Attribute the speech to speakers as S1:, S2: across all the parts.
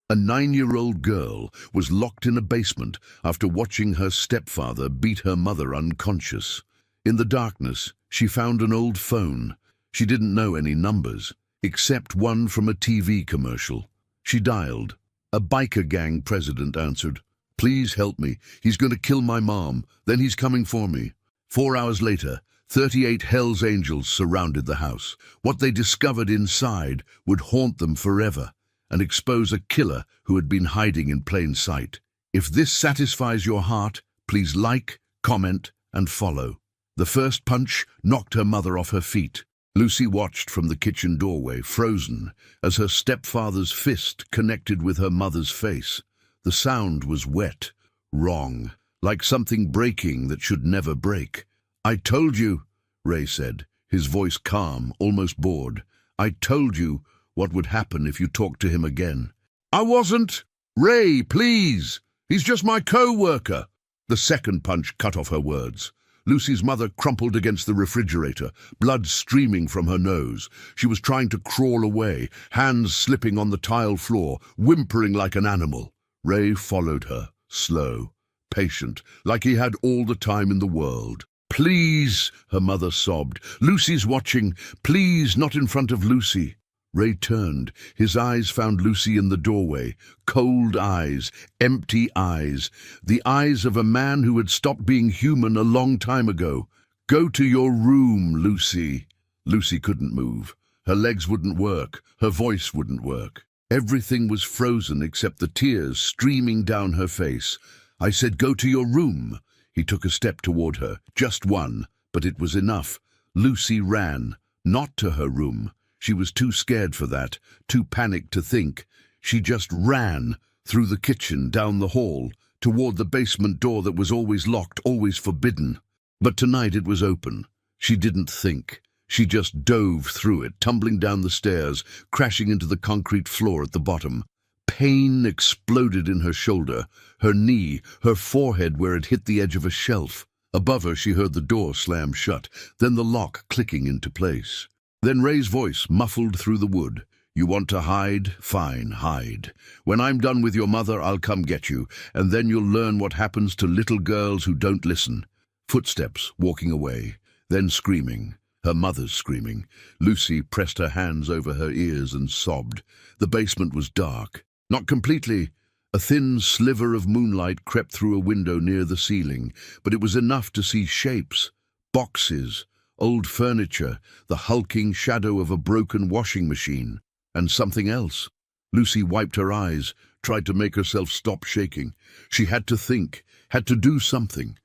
S1: A 9-year-old girl was locked in a basement after watching her stepfather beat her mother unconscious. In the darkness, she found an old phone. She didn't know any numbers, except one from a TV commercial. She dialed. A biker gang president answered. "Please help me. He's going to kill my mom. Then he's coming for me." 4 hours later, 38 Hells Angels surrounded the house. What they discovered inside would haunt them forever and expose a killer who had been hiding in plain sight. If this satisfies your heart, please like, comment, and follow. The first punch knocked her mother off her feet. Lucy watched from the kitchen doorway, frozen, as her stepfather's fist connected with her mother's face. The sound was wet, wrong, like something breaking that should never break. "I told you," Ray said, his voice calm, almost bored. "I told you what would happen if you talked to him again." "I wasn't. Ray, please. He's just my co-worker." The second punch cut off her words. Lucy's mother crumpled against the refrigerator, blood streaming from her nose. She was trying to crawl away, hands slipping on the tile floor, whimpering like an animal. Ray followed her, slow, patient, like he had all the time in the world. "Please," her mother sobbed. "Lucy's watching. Please, not in front of Lucy." Ray turned. His eyes found Lucy in the doorway. Cold eyes, empty eyes. The eyes of a man who had stopped being human a long time ago. "Go to your room, Lucy." Lucy couldn't move. Her legs wouldn't work. Her voice wouldn't work. Everything was frozen except the tears streaming down her face. "I said go to your room." He took a step toward her, just one, but it was enough. Lucy ran, not to her room. She was too scared for that, too panicked to think. She just ran, through the kitchen, down the hall, toward the basement door that was always locked, always forbidden. But tonight it was open. She didn't think. She just dove through it, tumbling down the stairs, crashing into the concrete floor at the bottom. Pain exploded in her shoulder, her knee, her forehead where it hit the edge of a shelf. Above her she heard the door slam shut, then the lock clicking into place. Then Ray's voice muffled through the wood. "You want to hide? Fine, hide. When I'm done with your mother, I'll come get you, and then you'll learn what happens to little girls who don't listen." Footsteps walking away, then screaming. Her mother's screaming. Lucy pressed her hands over her ears and sobbed. The basement was dark. Not completely. A thin sliver of moonlight crept through a window near the ceiling, but it was enough to see shapes, boxes, old furniture, the hulking shadow of a broken washing machine, and something else. Lucy wiped her eyes, tried to make herself stop shaking. She had to think, had to do something.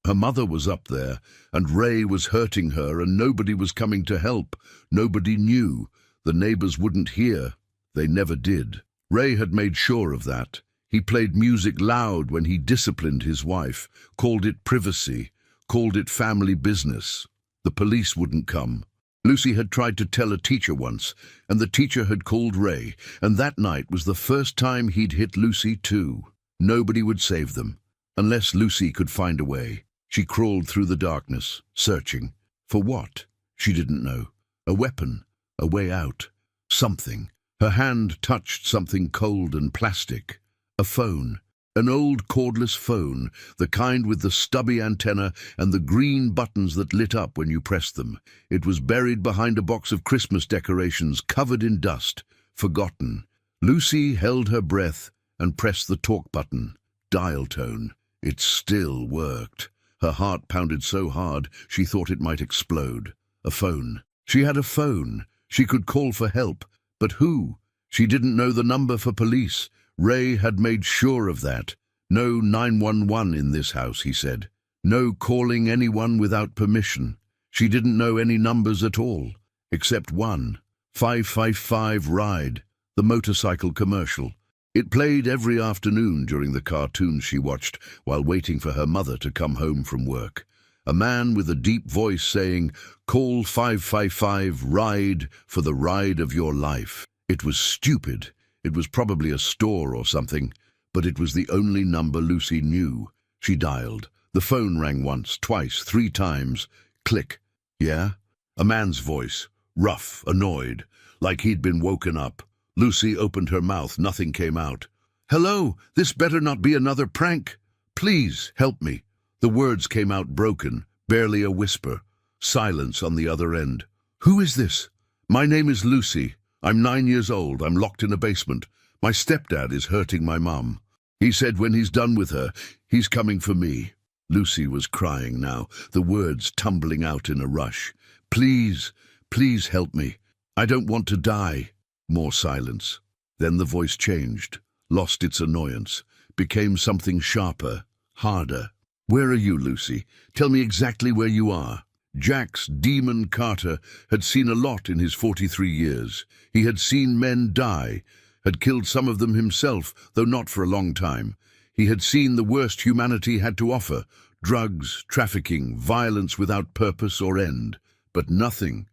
S1: Her mother was up there, and Ray was hurting her, and nobody was coming to help. Nobody knew. The neighbors wouldn't hear. They never did. Ray had made sure of that. He played music loud when he disciplined his wife, called it privacy, called it family business. The police wouldn't come. Lucy had tried to tell a teacher once, and the teacher had called Ray, and that night was the first time he'd hit Lucy too. Nobody would save them, unless Lucy could find a way. She crawled through the darkness, searching. For what? She didn't know. A weapon, a way out, something. Her hand touched something cold and plastic. A phone. An old cordless phone, the kind with the stubby antenna and the green buttons that lit up when you pressed them. It was buried behind a box of Christmas decorations, covered in dust, forgotten. Lucy held her breath and pressed the talk button. Dial tone. It still worked. Her heart pounded so hard she thought it might explode. A phone. She had a phone. She could call for help. But who? She didn't know the number for police. Ray had made sure of that. No 911 in this house, he said. No calling anyone without permission. She didn't know any numbers at all, except one. 555 Ride, the motorcycle commercial. It played every afternoon during the cartoons she watched while waiting for her mother to come home from work. A man with a deep voice saying, "Call 555 Ride for the ride of your life." It was stupid. It was probably a store or something, but it was the only number Lucy knew. She dialed. The phone rang once, twice, 3 times. Click. "Yeah?" A man's voice, rough, annoyed, like he'd been woken up. Lucy opened her mouth. Nothing came out. "Hello, this better not be another prank. Please, help me." The words came out broken, barely a whisper. Silence on the other end. "Who is this?" "My name is Lucy. I'm 9 years old. I'm locked in a basement. My stepdad is hurting my mum. He said when he's done with her, he's coming for me." Lucy was crying now, the words tumbling out in a rush. "Please, please help me. I don't want to die." More silence. Then the voice changed, lost its annoyance, became something sharper, harder. "Where are you, Lucy? Tell me exactly where you are." Jack's demon Carter had seen a lot in his 43 years. He had seen men die, had killed some of them himself, though not for a long time. He had seen the worst humanity had to offer: drugs, trafficking, violence without purpose or end. But nothing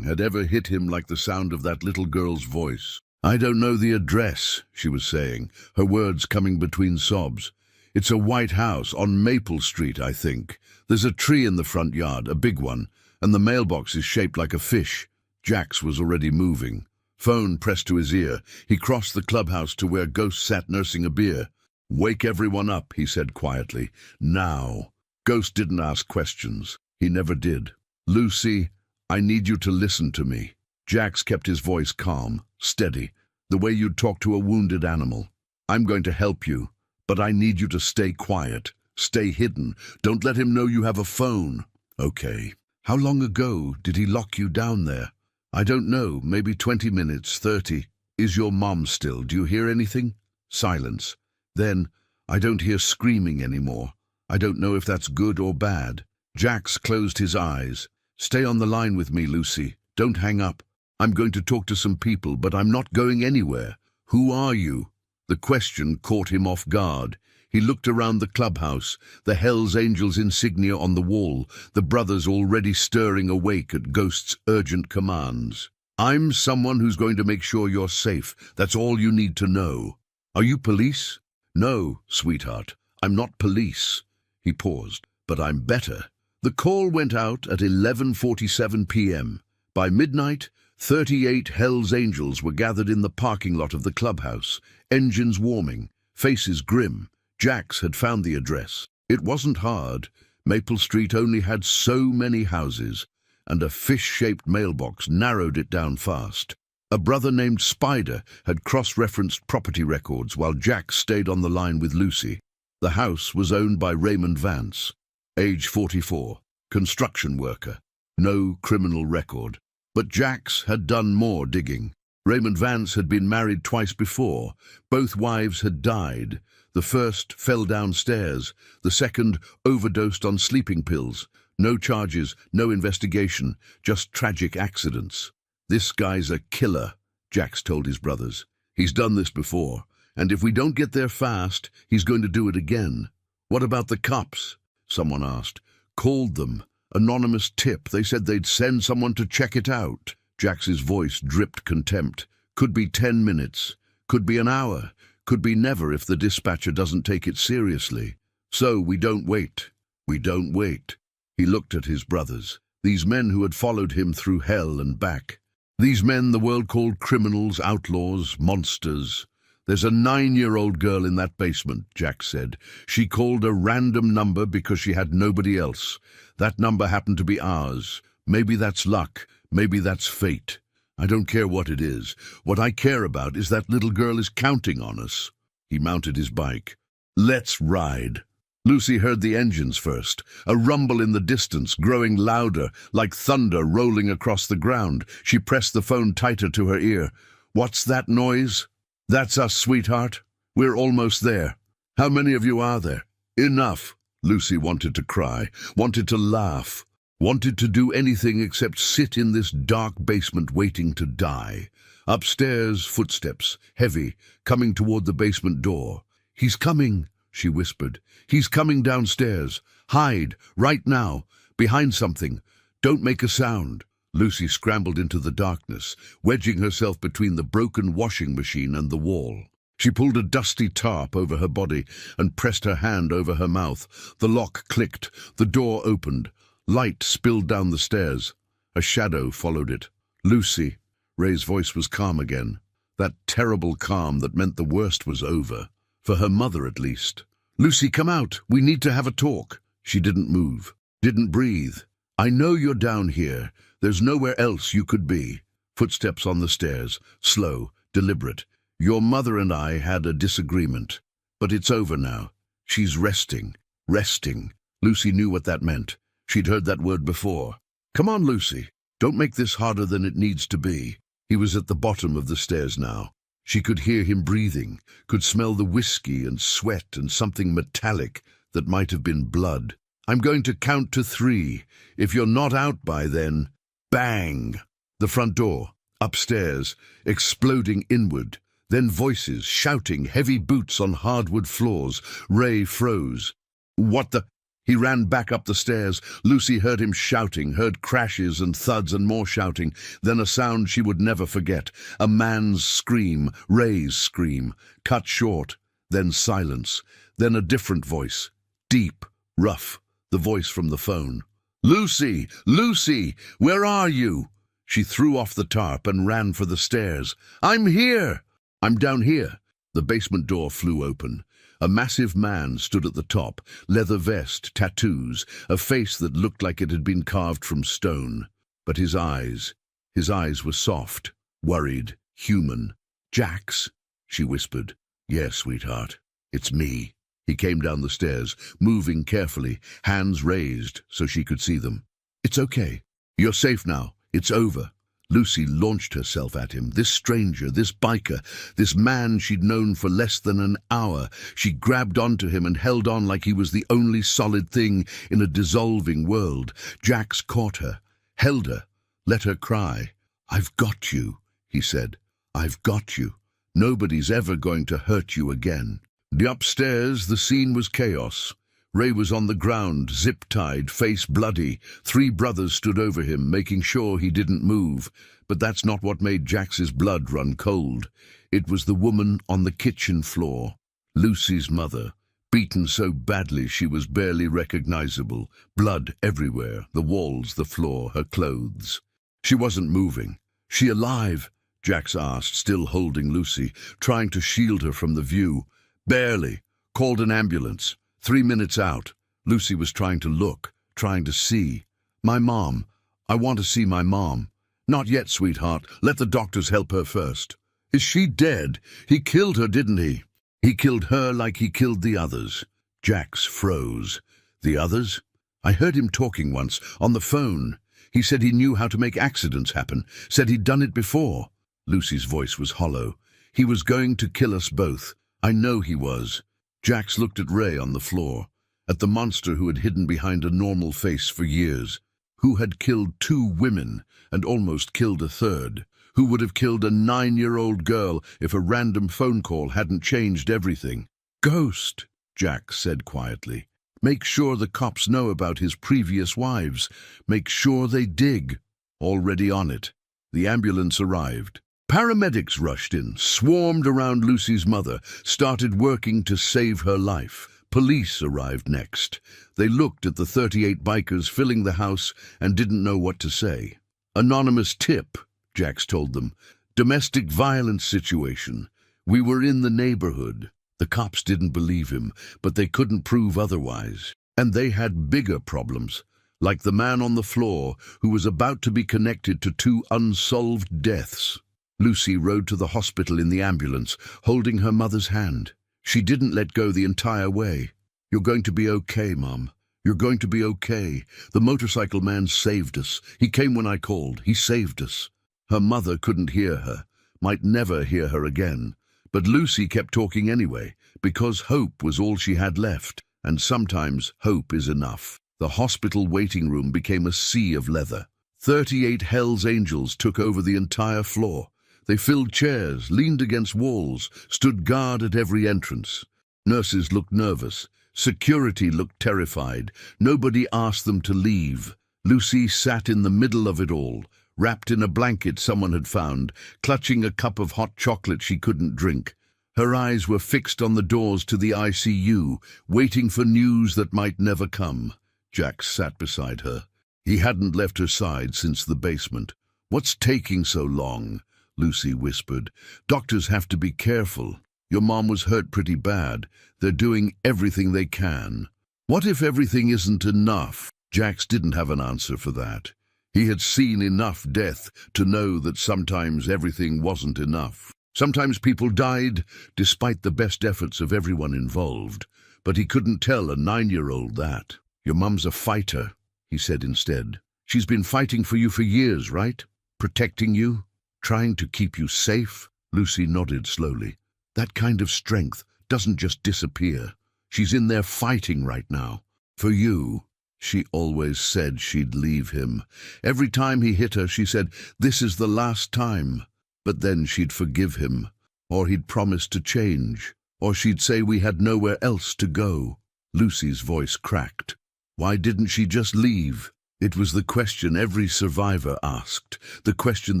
S1: had ever hit him like the sound of that little girl's voice. "I don't know the address," she was saying, her words coming between sobs. "It's a white house on Maple Street, I think. There's a tree in the front yard, a big one, and the mailbox is shaped like a fish." Jax was already moving. Phone pressed to his ear. He crossed the clubhouse to where Ghost sat nursing a beer. "Wake everyone up," he said quietly. "Now." Ghost didn't ask questions. He never did. "Lucy, I need you to listen to me." Jax kept his voice calm, steady, the way you'd talk to a wounded animal. "I'm going to help you, but I need you to stay quiet. Stay hidden. Don't let him know you have a phone." "Okay. How long ago did he lock you down there?" "I don't know. Maybe 20 minutes, 30. Is your mom still? Do you hear anything?" Silence. Then, "I don't hear screaming anymore. I don't know if that's good or bad." Jax closed his eyes. "Stay on the line with me, Lucy. Don't hang up. I'm going to talk to some people, but I'm not going anywhere." "Who are you?" The question caught him off guard. He looked around the clubhouse, the Hells Angels insignia on the wall, the brothers already stirring awake at Ghost's urgent commands. "I'm someone who's going to make sure you're safe. That's all you need to know." "Are you police?" "No, sweetheart, I'm not police." He paused. "But I'm better." The call went out at 11:47 p.m. By midnight, 38 Hells Angels were gathered in the parking lot of the clubhouse, engines warming, faces grim. Jax had found the address. It wasn't hard. Maple Street only had so many houses, and a fish-shaped mailbox narrowed it down fast. A brother named Spider had cross-referenced property records while Jax stayed on the line with Lucy. The house was owned by Raymond Vance, age 44, construction worker, no criminal record. But Jax had done more digging. Raymond Vance had been married twice before. Both wives had died. The first fell downstairs. The second overdosed on sleeping pills. No charges, no investigation, just tragic accidents. "This guy's a killer," Jax told his brothers. "He's done this before, and if we don't get there fast, he's going to do it again." "What about the cops?" someone asked. "Called them. Anonymous tip. They said they'd send someone to check it out." Jax's voice dripped contempt. "Could be 10 minutes. Could be an hour. Could be never if the dispatcher doesn't take it seriously. So we don't wait. We don't wait." He looked at his brothers, these men who had followed him through hell and back. These men the world called criminals, outlaws, monsters. "There's a 9-year-old girl in that basement," Jax said. "She called a random number because she had nobody else. That number happened to be ours. Maybe that's luck. Maybe that's fate. I don't care what it is. What I care about is that little girl is counting on us." He mounted his bike. "Let's ride." Lucy heard the engines first, a rumble in the distance, growing louder, like thunder rolling across the ground. She pressed the phone tighter to her ear. "What's that noise?" "That's us, sweetheart. We're almost there." "How many of you are there?" "Enough." Lucy wanted to cry, wanted to laugh, wanted to do anything except sit in this dark basement waiting to die. Upstairs, footsteps, heavy, coming toward the basement door. "He's coming," she whispered. "He's coming downstairs. Hide, right now, behind something. Don't make a sound." Lucy scrambled into the darkness, wedging herself between the broken washing machine and the wall. She pulled a dusty tarp over her body and pressed her hand over her mouth. The lock clicked. The door opened. Light spilled down the stairs. A shadow followed it. "Lucy." Ray's voice was calm again. That terrible calm that meant the worst was over, for her mother at least. "Lucy, come out. We need to have a talk." She didn't move, didn't breathe. "I know you're down here. There's nowhere else you could be." Footsteps on the stairs, slow, deliberate. "Your mother and I had a disagreement, but it's over now. She's resting, resting." Lucy knew what that meant. She'd heard that word before. "Come on, Lucy. Don't make this harder than it needs to be." He was at the bottom of the stairs now. She could hear him breathing, could smell the whiskey and sweat and something metallic that might have been blood. "I'm going to count to 3. If you're not out by then..." Bang! The front door, upstairs, exploding inward. Then voices, shouting, heavy boots on hardwood floors. Ray froze. "What the..." He ran back up the stairs. Lucy heard him shouting, heard crashes and thuds and more shouting, then a sound she would never forget. A man's scream, Ray's scream, cut short, then silence, then a different voice, deep, rough, the voice from the phone. "Lucy! Lucy! Where are you?" She threw off the tarp and ran for the stairs. "I'm here!" "I'm down here." The basement door flew open. A massive man stood at the top, leather vest, tattoos, a face that looked like it had been carved from stone. But his eyes were soft, worried, human. "Jax," she whispered. "Yes, sweetheart, it's me." He came down the stairs, moving carefully, hands raised so she could see them. "It's okay. You're safe now. It's over." Lucy launched herself at him, this stranger, this biker, this man she'd known for less than an hour. She grabbed onto him and held on like he was the only solid thing in a dissolving world. Jax caught her, held her, let her cry. "I've got you," he said. "I've got you. Nobody's ever going to hurt you again." Upstairs, the scene was chaos. Ray was on the ground, zip-tied, face bloody. 3 brothers stood over him, making sure he didn't move. But that's not what made Jax's blood run cold. It was the woman on the kitchen floor, Lucy's mother, beaten so badly she was barely recognizable. Blood everywhere, the walls, the floor, her clothes. She wasn't moving. "She alive?" Jax asked, still holding Lucy, trying to shield her from the view. "Barely. Called an ambulance. 3 minutes out." Lucy was trying to look, trying to see. "My mom. I want to see my mom." "Not yet, sweetheart. Let the doctors help her first." "Is she dead? He killed her, didn't he?" "He killed her like he killed the others." Jax froze. "The others?" "I heard him talking once, on the phone. He said he knew how to make accidents happen, said he'd done it before." Lucy's voice was hollow. "He was going to kill us both. I know he was." Jax looked at Ray on the floor, at the monster who had hidden behind a normal face for years, who had killed 2 women and almost killed a third, who would have killed a 9-year-old girl if a random phone call hadn't changed everything. "Ghost," Jax said quietly. "Make sure the cops know about his previous wives. Make sure they dig." Already on it. The ambulance arrived. Paramedics rushed in, swarmed around Lucy's mother, started working to save her life. Police arrived next. They looked at the 38 bikers filling the house and didn't know what to say. "Anonymous tip," Jax told them. "Domestic violence situation. We were in the neighborhood." The cops didn't believe him, but they couldn't prove otherwise. And they had bigger problems, like the man on the floor who was about to be connected to 2 unsolved deaths. Lucy rode to the hospital in the ambulance, holding her mother's hand. She didn't let go the entire way. "You're going to be okay, Mom. You're going to be okay. The motorcycle man saved us. He came when I called. He saved us." Her mother couldn't hear her, might never hear her again. But Lucy kept talking anyway, because hope was all she had left. And sometimes hope is enough. The hospital waiting room became a sea of leather. 38 Hell's Angels took over the entire floor. They filled chairs, leaned against walls, stood guard at every entrance. Nurses looked nervous. Security looked terrified. Nobody asked them to leave. Lucy sat in the middle of it all, wrapped in a blanket someone had found, clutching a cup of hot chocolate she couldn't drink. Her eyes were fixed on the doors to the ICU, waiting for news that might never come. Jax sat beside her. He hadn't left her side since the basement. "What's taking so long?" Lucy whispered. "Doctors have to be careful. Your mom was hurt pretty bad. They're doing everything they can." What if everything isn't enough? Jax didn't have an answer for that. He had seen enough death to know that sometimes everything wasn't enough. Sometimes people died despite the best efforts of everyone involved, but he couldn't tell a 9-year-old that. "Your mum's a fighter," he said instead. "She's been fighting for you for years, right? Protecting you, trying to keep you safe?" Lucy nodded slowly. "That kind of strength doesn't just disappear. She's in there fighting right now. For you." She always said she'd leave him. Every time he hit her, she said, "This is the last time." But then she'd forgive him, or he'd promise to change, or she'd say we had nowhere else to go. Lucy's voice cracked. Why didn't she just leave? It was the question every survivor asked, the question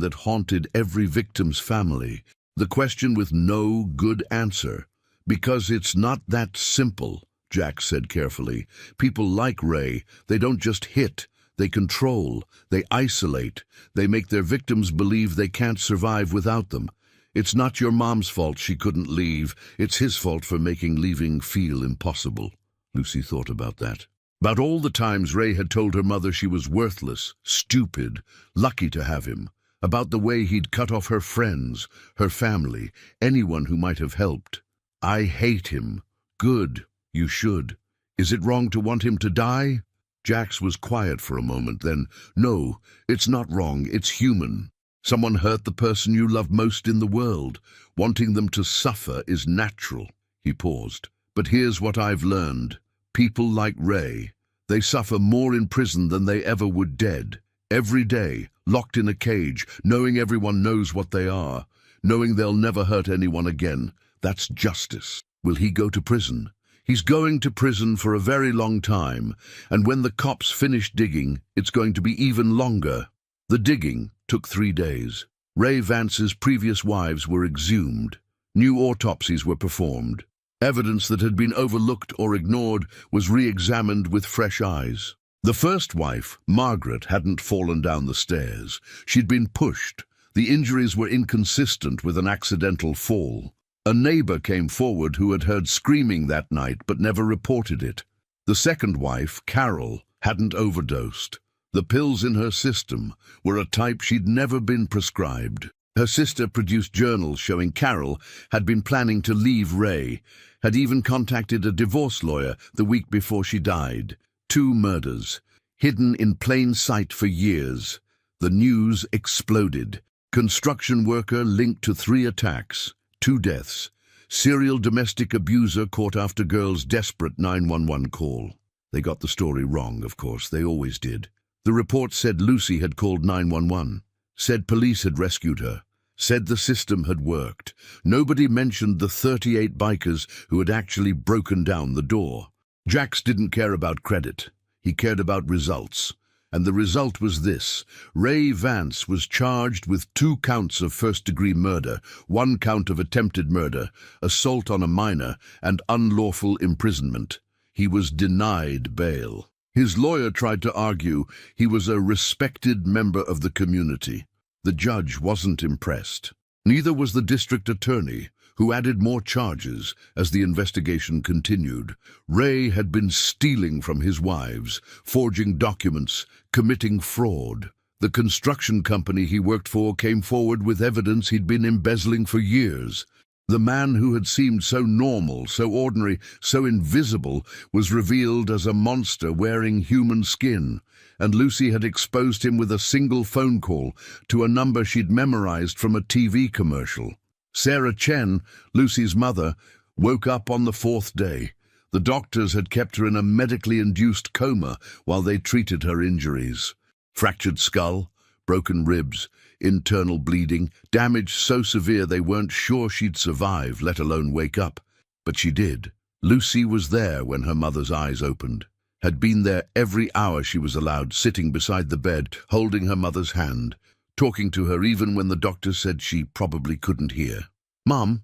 S1: that haunted every victim's family, the question with no good answer. "Because it's not that simple," Jack said carefully. "People like Ray, they don't just hit, they control, they isolate, they make their victims believe they can't survive without them. It's not your mom's fault she couldn't leave, it's his fault for making leaving feel impossible." Lucy thought about that. About all the times Ray had told her mother she was worthless, stupid, lucky to have him. About the way he'd cut off her friends, her family, anyone who might have helped. "I hate him." "Good, you should. Is it wrong to want him to die?" Jax was quiet for a moment, then, "No, it's not wrong, it's human. Someone hurt the person you love most in the world. Wanting them to suffer is natural." He paused. "But here's what I've learned. People like Ray, they suffer more in prison than they ever would dead. Every day, locked in a cage, knowing everyone knows what they are, knowing they'll never hurt anyone again. That's justice." "Will he go to prison?" "He's going to prison for a very long time, and when the cops finish digging, it's going to be even longer." The digging took 3 days. Ray Vance's previous wives were exhumed. New autopsies were performed. Evidence that had been overlooked or ignored was re-examined with fresh eyes. The first wife, Margaret, hadn't fallen down the stairs. She'd been pushed. The injuries were inconsistent with an accidental fall. A neighbor came forward who had heard screaming that night but never reported it. The second wife, Carol, hadn't overdosed. The pills in her system were a type she'd never been prescribed. Her sister produced journals showing Carol had been planning to leave Ray, had even contacted a divorce lawyer the week before she died. 2 murders, hidden in plain sight for years. The news exploded. Construction worker linked to 3 attacks. 2 deaths. Serial domestic abuser caught after girl's desperate 911 call. They got the story wrong, of course, they always did. The report said Lucy had called 911, said police had rescued her, said the system had worked. Nobody mentioned the 38 bikers who had actually broken down the door. Jax didn't care about credit. He cared about results. And the result was this. Ray Vance was charged with 2 counts of first-degree murder, 1 count of attempted murder, assault on a minor, and unlawful imprisonment. He was denied bail. His lawyer tried to argue he was a respected member of the community. The judge wasn't impressed. Neither was the district attorney, who added more charges as the investigation continued. Ray had been stealing from his wives, forging documents, committing fraud. The construction company he worked for came forward with evidence he'd been embezzling for years. The man who had seemed so normal, so ordinary, so invisible, was revealed as a monster wearing human skin, and Lucy had exposed him with a single phone call to a number she'd memorized from a TV commercial. Sarah Chen, Lucy's mother, woke up on the 4th day. The doctors had kept her in a medically induced coma while they treated her injuries. Fractured skull, broken ribs, internal bleeding, damage so severe they weren't sure she'd survive, let alone wake up. But she did. Lucy was there when her mother's eyes opened. Had been there every hour she was allowed, sitting beside the bed, holding her mother's hand, talking to her even when the doctor said she probably couldn't hear. Mom,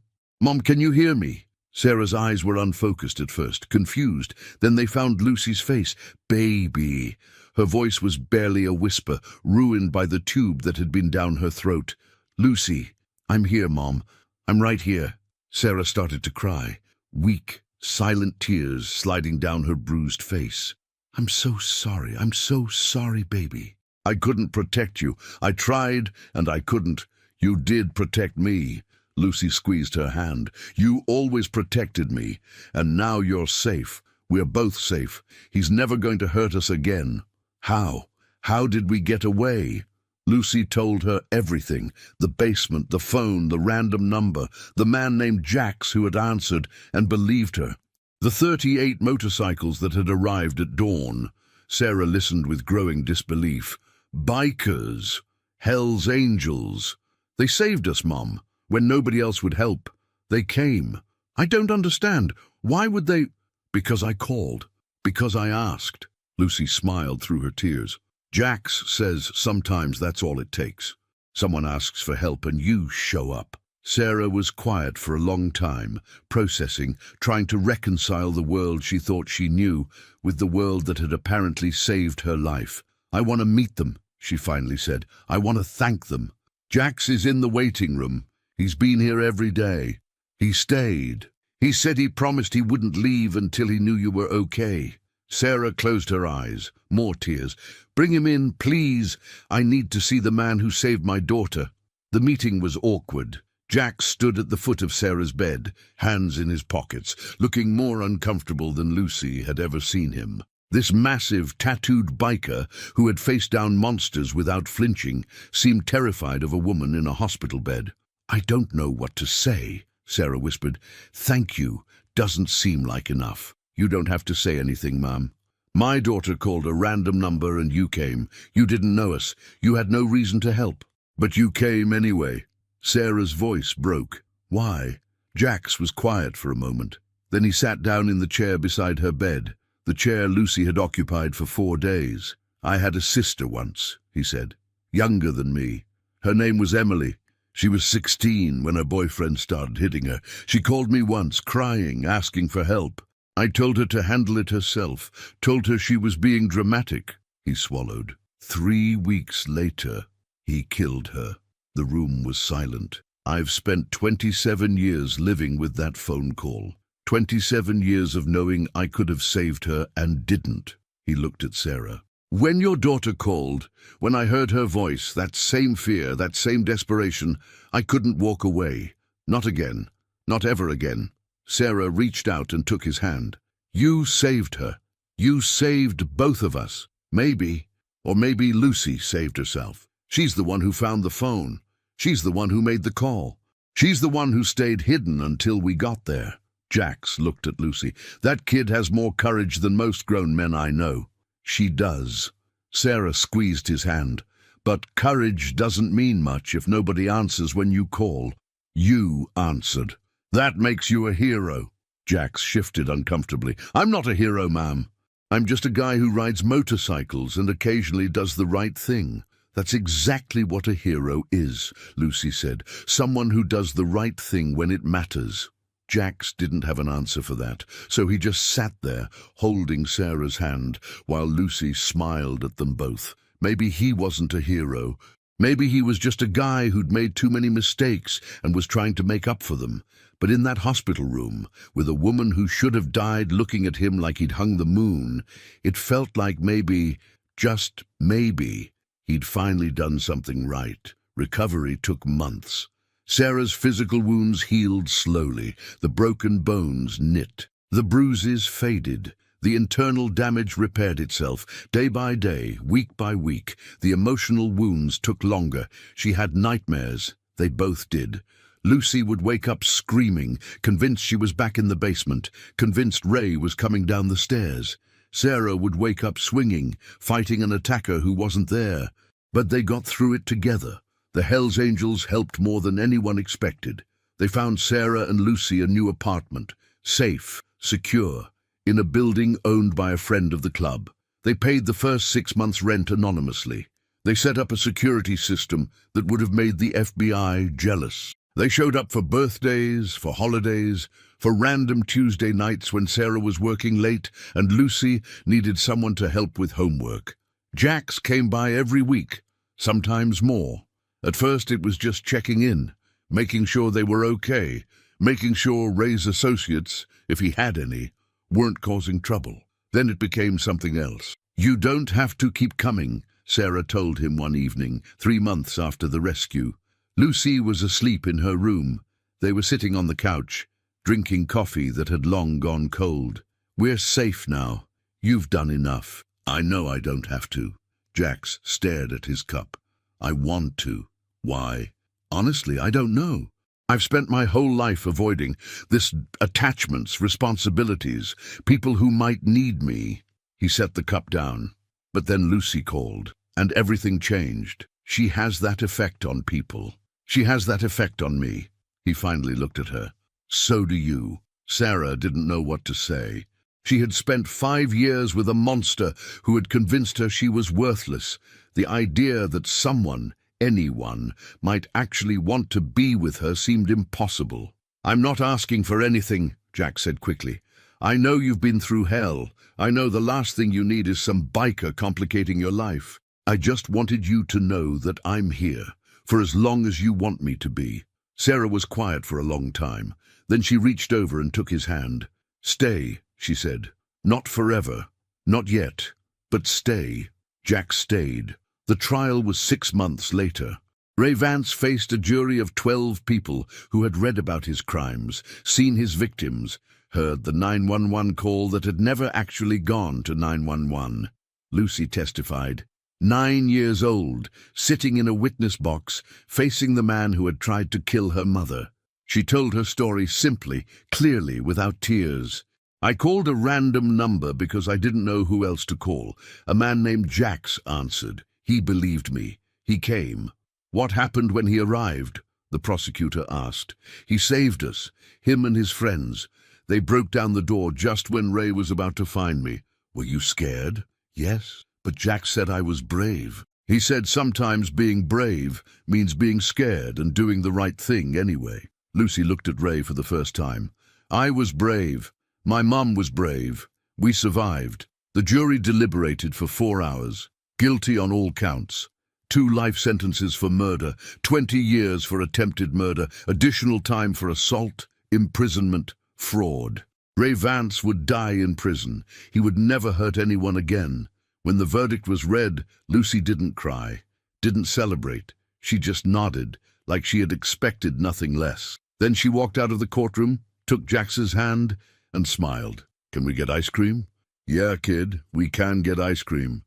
S1: can you hear me?" Sarah's eyes were unfocused at first, confused. Then they found Lucy's face. "Baby." Her voice was barely a whisper, ruined by the tube that had been down her throat. "Lucy, I'm here, Mom. I'm right here. Sarah started to cry, weak, silent tears sliding down her bruised face. I'm so sorry. I'm so sorry, baby. I couldn't protect you. I tried, and I couldn't. You did protect me. Lucy squeezed her hand. You always protected me, and now you're safe. We're both safe. He's never going to hurt us again. How? How did we get away? Lucy told her everything. The basement, the phone, the random number, the man named Jax who had answered and believed her. The 38 motorcycles that had arrived at dawn. Sarah listened with growing disbelief. Bikers. Hell's Angels. They saved us, Mom, when nobody else would help. They came. I don't understand. Why would they? Because I called. Because I asked. Lucy smiled through her tears. Jax says sometimes that's all it takes. Someone asks for help and you show up. Sarah was quiet for a long time, processing, trying to reconcile the world she thought she knew with the world that had apparently saved her life. I want to meet them, she finally said. I want to thank them. Jax is in the waiting room. He's been here every day. He stayed. He said he promised he wouldn't leave until he knew you were okay. Sarah closed her eyes. More tears. Bring him in, please. I need to see the man who saved my daughter. The meeting was awkward. Jax stood at the foot of Sarah's bed, hands in his pockets, looking more uncomfortable than Lucy had ever seen him. This massive, tattooed biker who had faced down monsters without flinching seemed terrified of a woman in a hospital bed. I don't know what to say, Sarah whispered. Thank you doesn't seem like enough. You don't have to say anything, Ma'am. My daughter called a random number and you came. You didn't know us. You had no reason to help. But you came anyway. Sarah's voice broke. Why? Jax was quiet for a moment. Then he sat down in the chair beside her bed, the chair Lucy had occupied for 4 days. I had a sister once, he said, younger than me. Her name was Emily. She was 16 when her boyfriend started hitting her. She called me once, crying, asking for help. I told her to handle it herself, told her she was being dramatic. He swallowed. 3 weeks later, he killed her. The room was silent. I've spent 27 years living with that phone call. 27 years of knowing I could have saved her and didn't. He looked at Sarah. When your daughter called, when I heard her voice, that same fear, that same desperation, I couldn't walk away. Not again. Not ever again. Sarah reached out and took his hand. You saved her. You saved both of us. Maybe, or maybe Lucy saved herself. She's the one who found the phone. She's the one who made the call. She's the one who stayed hidden until we got there. Jax looked at Lucy. That kid has more courage than most grown men I know. She does. Sarah squeezed his hand. But courage doesn't mean much if nobody answers when you call. You answered. That makes you a hero. Jax shifted uncomfortably. I'm not a hero, ma'am. I'm just a guy who rides motorcycles and occasionally does the right thing. That's exactly what a hero is, Lucy said. Someone who does the right thing when it matters. Jax didn't have an answer for that, so he just sat there, holding Sarah's hand, while Lucy smiled at them both. Maybe he wasn't a hero. Maybe he was just a guy who'd made too many mistakes and was trying to make up for them. But in that hospital room, with a woman who should have died looking at him like he'd hung the moon, it felt like maybe, just maybe, he'd finally done something right. Recovery took months. Sarah's physical wounds healed slowly, the broken bones knit. The bruises faded. The internal damage repaired itself. Day by day, week by week, the emotional wounds took longer. She had nightmares. They both did. Lucy would wake up screaming, convinced she was back in the basement, convinced Ray was coming down the stairs. Sarah would wake up swinging, fighting an attacker who wasn't there. But they got through it together. The Hells Angels helped more than anyone expected. They found Sarah and Lucy a new apartment, safe, secure, in a building owned by a friend of the club. They paid the first 6 months' rent anonymously. They set up a security system that would have made the FBI jealous. They showed up for birthdays, for holidays, for random Tuesday nights when Sarah was working late and Lucy needed someone to help with homework. Jax came by every week, sometimes more. At first it was just checking in, making sure they were okay, making sure Ray's associates, if he had any, weren't causing trouble. Then it became something else. "You don't have to keep coming," Sarah told him one evening, 3 months after the rescue. Lucy was asleep in her room. They were sitting on the couch, drinking coffee that had long gone cold. "We're safe now. You've done enough." "I know I don't have to." Jax stared at his cup. "I want to." "Why?" "Honestly, I don't know. I've spent my whole life avoiding this attachments, responsibilities, people who might need me." He set the cup down. But then Lucy called, and everything changed. "She has that effect on people. She has that effect on me." He finally looked at her. "So do you." Sarah didn't know what to say. She had spent 5 years with a monster who had convinced her she was worthless. The idea that someone, anyone, might actually want to be with her seemed impossible. "I'm not asking for anything," Jack said quickly. "I know you've been through hell. I know the last thing you need is some biker complicating your life. I just wanted you to know that I'm here, for as long as you want me to be." Sarah was quiet for a long time. Then she reached over and took his hand. "Stay," she said. "Not forever. Not yet. But stay." Jack stayed. The trial was 6 months later. Ray Vance faced a jury of 12 people who had read about his crimes, seen his victims, heard the 911 call that had never actually gone to 911. Lucy testified. 9 years old, sitting in a witness box, facing the man who had tried to kill her mother. She told her story simply, clearly, without tears. "I called a random number because I didn't know who else to call. A man named Jax answered. He believed me. He came." "What happened when he arrived?" the prosecutor asked. "He saved us, him and his friends. They broke down the door just when Ray was about to find me." "Were you scared?" "Yes, but Jack said I was brave." He said sometimes being brave means being scared and doing the right thing anyway. Lucy looked at Ray for the first time. "I was brave. My mum was brave. We survived." The jury deliberated for 4 hours. Guilty on all counts. 2 life sentences for murder, 20 years for attempted murder, additional time for assault, imprisonment, fraud. Ray Vance would die in prison. He would never hurt anyone again. When the verdict was read, Lucy didn't cry, didn't celebrate. She just nodded, like she had expected nothing less. Then she walked out of the courtroom, took Jax's hand, and smiled. "Can we get ice cream?" "Yeah, kid, we can get ice cream."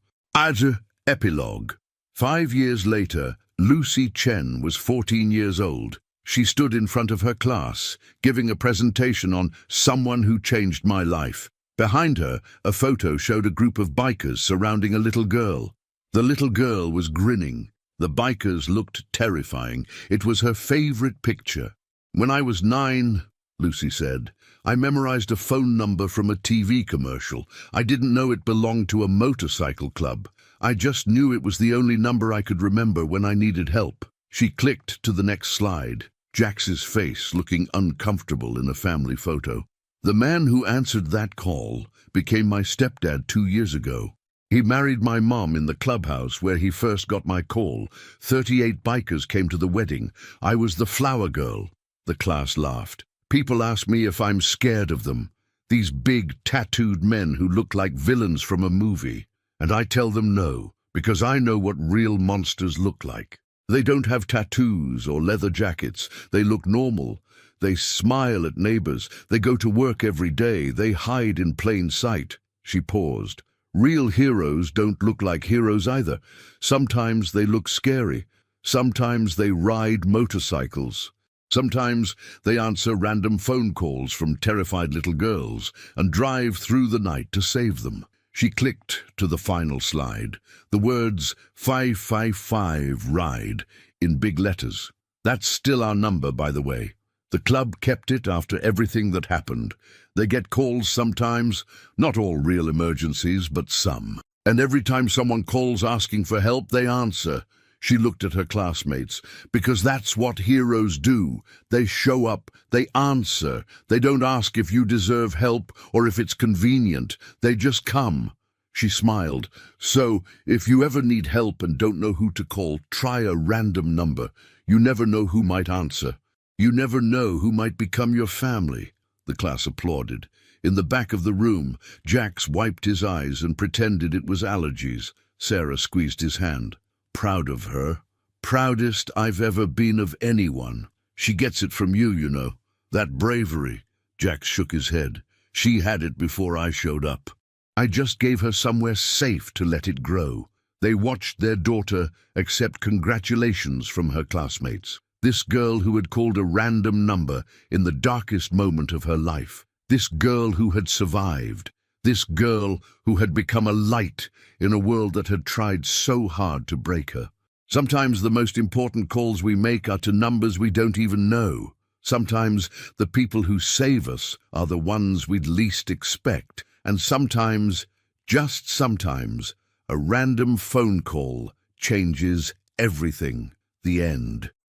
S1: Epilogue. 5 years later, Lucy Chen was 14 years old. She stood in front of her class, giving a presentation on Someone Who Changed My Life. Behind her, a photo showed a group of bikers surrounding a little girl. The little girl was grinning. The bikers looked terrifying. It was her favorite picture. "When I was 9, Lucy said, I memorized a phone number from a TV commercial. I didn't know it belonged to a motorcycle club. I just knew it was the only number I could remember when I needed help." She clicked to the next slide, Jax's face looking uncomfortable in a family photo. "The man who answered that call became my stepdad 2 years ago. He married my mom in the clubhouse where he first got my call. 38 bikers came to the wedding. I was the flower girl." The class laughed. "People ask me if I'm scared of them. These big, tattooed men who look like villains from a movie. And I tell them no, because I know what real monsters look like. They don't have tattoos or leather jackets. They look normal. They smile at neighbors. They go to work every day. They hide in plain sight." She paused. "Real heroes don't look like heroes either. Sometimes they look scary. Sometimes they ride motorcycles. Sometimes they answer random phone calls from terrified little girls and drive through the night to save them." She clicked to the final slide, the words 555 ride in big letters. "That's still our number, by the way. The club kept it after everything that happened. They get calls sometimes, not all real emergencies, but some. And every time someone calls asking for help, they answer." She looked at her classmates. "Because that's what heroes do. They show up, they answer. They don't ask if you deserve help or if it's convenient. They just come." She smiled. "So, if you ever need help and don't know who to call, try a random number. You never know who might answer. You never know who might become your family." The class applauded. In the back of the room, Jax wiped his eyes and pretended it was allergies. Sarah squeezed his hand. "Proud of her. Proudest I've ever been of anyone. She gets it from you, you know. That bravery." Jax shook his head. "She had it before I showed up. I just gave her somewhere safe to let it grow." They watched their daughter accept congratulations from her classmates. This girl who had called a random number in the darkest moment of her life. This girl who had survived. This girl who had become a light in a world that had tried so hard to break her. Sometimes the most important calls we make are to numbers we don't even know. Sometimes the people who save us are the ones we'd least expect. And sometimes, just sometimes, a random phone call changes everything. The end.